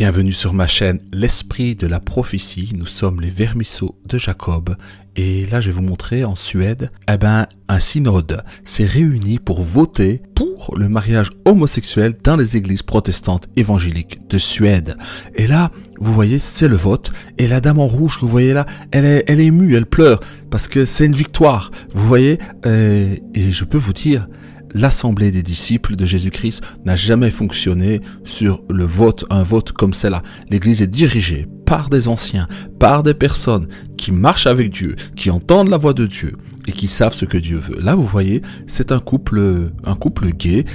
Bienvenue sur ma chaîne L'Esprit de la Prophétie. Nous sommes les vermisseaux de Jacob. Et là, je vais vous montrer en Suède, un synode s'est réuni pour voter pour le mariage homosexuel dans les églises protestantes évangéliques de Suède. Et là, vous voyez, c'est le vote. Et la dame en rouge que vous voyez là, elle est émue, elle pleure parce que c'est une victoire. Vous voyez, et je peux vous dire, l'assemblée des disciples de Jésus-Christ n'a jamais fonctionné sur un vote comme celle-là. L'Église est dirigée par des anciens, par des personnes qui marchent avec Dieu, qui entendent la voix de Dieu et qui savent ce que Dieu veut. Là, vous voyez, c'est un couple gay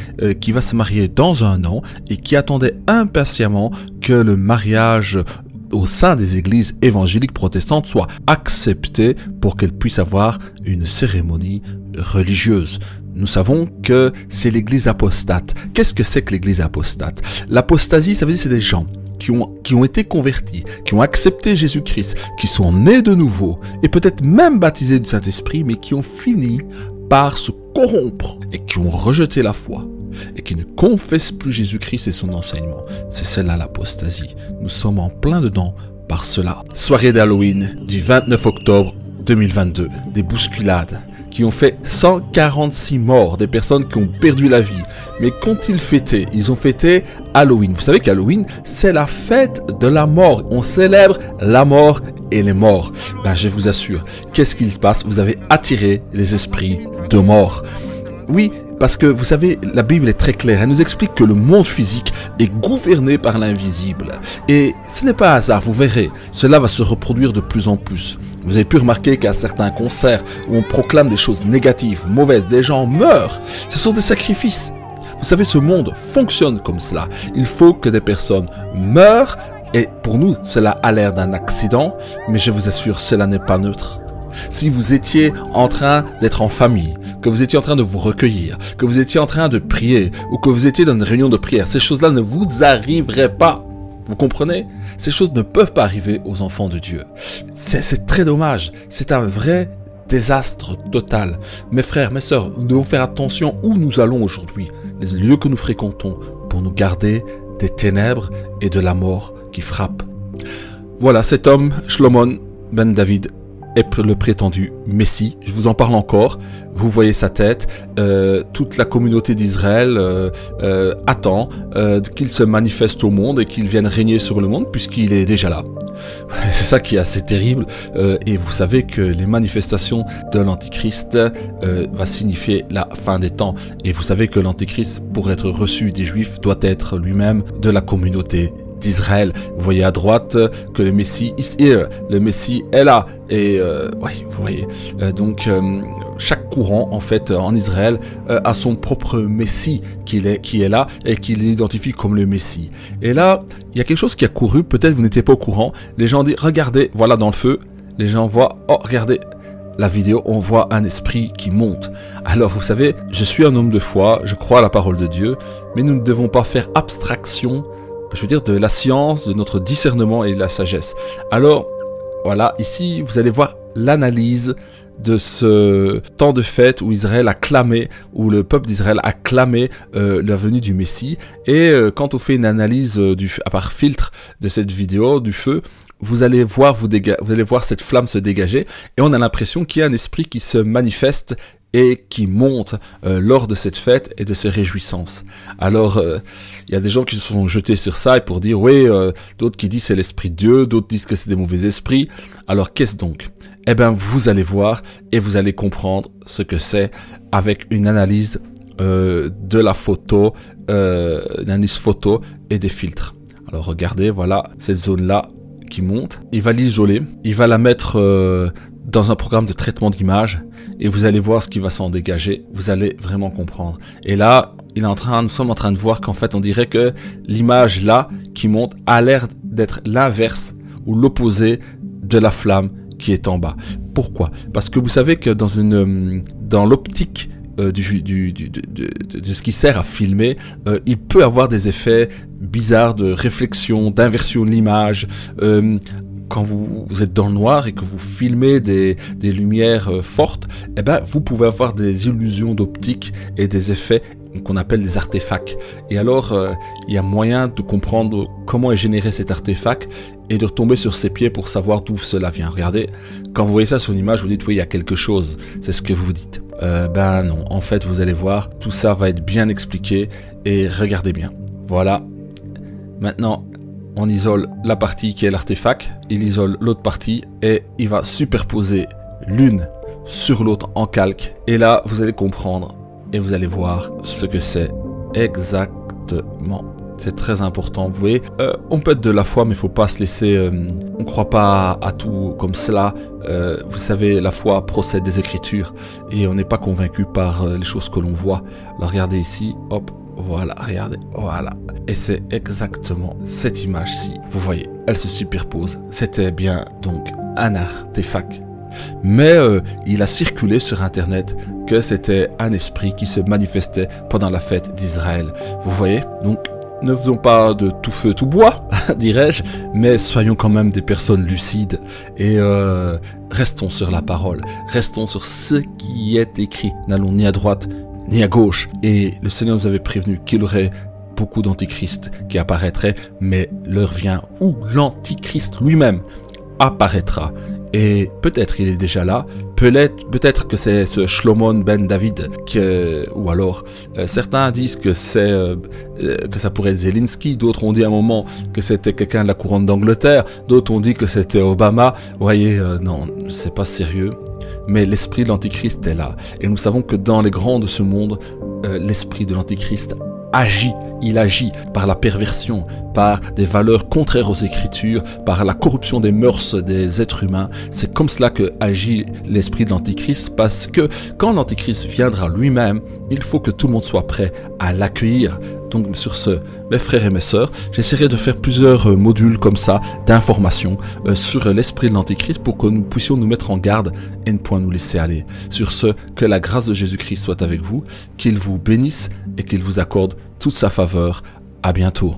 qui va se marier dans 1 an et qui attendait impatiemment que le mariage au sein des églises évangéliques protestantes soit accepté pour qu'elles puissent avoir une cérémonie religieuse. Nous savons que c'est l'église apostate. Qu'est-ce que c'est que l'église apostate? L'apostasie, ça veut dire que c'est des gens qui ont été convertis, qui ont accepté Jésus-Christ, qui sont nés de nouveau et peut-être même baptisés du Saint-Esprit, mais qui ont fini par se corrompre et qui ont rejeté la foi et qui ne confessent plus Jésus-Christ et son enseignement. C'est cela l'apostasie. Nous sommes en plein dedans par cela. Soirée d'Halloween du 29 octobre 2022, des bousculades qui ont fait 146 morts, des personnes qui ont perdu la vie. Mais qu'ont-ils fêté? Ils ont fêté Halloween. Vous savez qu'Halloween, c'est la fête de la mort. On célèbre la mort et les morts. Je vous assure, qu'est-ce qu'il se passe? Vous avez attiré les esprits de mort. Oui, parce que vous savez, la Bible est très claire. Elle nous explique que le monde physique est gouverné par l'invisible. Et ce n'est pas un hasard, vous verrez. Cela va se reproduire de plus en plus. Vous avez pu remarquer qu'à certains concerts où on proclame des choses négatives, mauvaises, des gens meurent. Ce sont des sacrifices. Vous savez, ce monde fonctionne comme cela. Il faut que des personnes meurent. Et pour nous, cela a l'air d'un accident. Mais je vous assure, cela n'est pas neutre. Si vous étiez en train d'être en famille, que vous étiez en train de vous recueillir, que vous étiez en train de prier, ou que vous étiez dans une réunion de prière, ces choses-là ne vous arriveraient pas. Vous comprenez? Ces choses ne peuvent pas arriver aux enfants de Dieu. C'est très dommage. C'est un vrai désastre total. Mes frères, mes sœurs, nous devons faire attention où nous allons aujourd'hui, les lieux que nous fréquentons, pour nous garder des ténèbres et de la mort qui frappe. Voilà, cet homme, Shlomo ben David, est le prétendu Messie. Je vous en parle encore. Vous voyez sa tête. Toute la communauté d'Israël attend qu'il se manifeste au monde et qu'il vienne régner sur le monde puisqu'il est déjà là. C'est ça qui est assez terrible. Et vous savez que les manifestations de l'Antichrist va signifier la fin des temps. Et vous savez que l'Antichrist, pour être reçu des Juifs, doit être lui-même de la communauté d'Israël. Vous voyez à droite que le Messie is here, le Messie est là. Et oui, vous voyez. Donc chaque courant en fait en Israël a son propre Messie qui est là et qu'il identifie comme le Messie. Et là, il y a quelque chose qui a couru. Peut-être vous n'étiez pas au courant. Les gens disent regardez, voilà dans le feu. Les gens voient, oh regardez. La vidéo, on voit un esprit qui monte. Alors, vous savez, je suis un homme de foi, je crois à la parole de Dieu, mais nous ne devons pas faire abstraction, je veux dire, de la science, de notre discernement et de la sagesse. Alors, voilà, ici, vous allez voir l'analyse de ce temps de fête où Israël a clamé, où le peuple d'Israël a clamé la venue du Messie. Et quand on fait une analyse à part filtre de cette vidéo, du feu, vous allez voir cette flamme se dégager et on a l'impression qu'il y a un esprit qui se manifeste et qui monte lors de cette fête et de ces réjouissances. Alors, il y a des gens qui se sont jetés sur ça et pour dire, oui, d'autres qui disent c'est l'esprit de Dieu, d'autres disent que c'est des mauvais esprits. Alors, qu'est-ce donc? Eh bien, vous allez voir et vous allez comprendre ce que c'est avec une analyse de la photo, une analyse photo et des filtres. Alors, regardez, voilà, cette zone-là qui monte. Il va l'isoler, il va la mettre dans un programme de traitement d'image et vous allez voir ce qui va s'en dégager. Vous allez vraiment comprendre. Et là, nous sommes en train de voir qu'en fait, on dirait que l'image là qui monte a l'air d'être l'inverse ou l'opposé de la flamme qui est en bas. Pourquoi? Parce que vous savez que dans l'optique de ce qui sert à filmer, il peut avoir des effets bizarres de réflexion, d'inversion de l'image. Quand vous êtes dans le noir et que vous filmez des lumières fortes, eh ben, vous pouvez avoir des illusions d'optique et des effets qu'on appelle des artefacts. Et alors, il y a moyen de comprendre comment est généré cet artefact et de retomber sur ses pieds pour savoir d'où cela vient. Regardez, quand vous voyez ça sur l'image, vous dites oui, il y a quelque chose. C'est ce que vous dites. Ben non, en fait, vous allez voir, tout ça va être bien expliqué et regardez bien. Voilà. Maintenant, on isole la partie qui est l'artefact, il isole l'autre partie et il va superposer l'une sur l'autre en calque. Et là, vous allez comprendre et vous allez voir ce que c'est exactement. C'est très important, vous voyez. On peut être de la foi, mais il ne faut pas se laisser... on ne croit pas à tout comme cela. Vous savez, la foi procède des Écritures et on n'est pas convaincu par les choses que l'on voit. Alors regardez ici, hop, voilà, regardez, voilà. Et c'est exactement cette image-ci, vous voyez, elle se superpose. C'était bien donc un artefact. Mais il a circulé sur internet que c'était un esprit qui se manifestait pendant la fête d'Israël. Vous voyez, donc ne faisons pas de tout feu tout bois, dirais-je, mais soyons quand même des personnes lucides et restons sur la parole, restons sur ce qui est écrit, n'allons ni à droite ni à gauche. Et le Seigneur nous avait prévenu qu'il y aurait beaucoup d'antichrist qui apparaîtraient, mais l'heure vient où l'antichrist lui-même apparaîtra. Et peut-être il est déjà là, peut-être que c'est ce Shlomo ben David, ou alors certains disent que que ça pourrait être Zelensky, d'autres ont dit à un moment que c'était quelqu'un de la couronne d'Angleterre, d'autres ont dit que c'était Obama. Vous voyez, non, c'est pas sérieux. Mais l'esprit de l'antichrist est là. Et nous savons que dans les grands de ce monde, l'esprit de l'antichrist agit. Il agit par la perversion, par des valeurs contraires aux Écritures, par la corruption des mœurs des êtres humains. C'est comme cela que agit l'esprit de l'Antichrist, parce que quand l'Antichrist viendra lui-même, il faut que tout le monde soit prêt à l'accueillir. Donc sur ce, mes frères et mes sœurs, j'essaierai de faire plusieurs modules comme ça, d'informations sur l'esprit de l'Antichrist pour que nous puissions nous mettre en garde et ne point nous laisser aller. Sur ce, que la grâce de Jésus-Christ soit avec vous, qu'il vous bénisse et qu'il vous accorde toute sa faveur. À bientôt.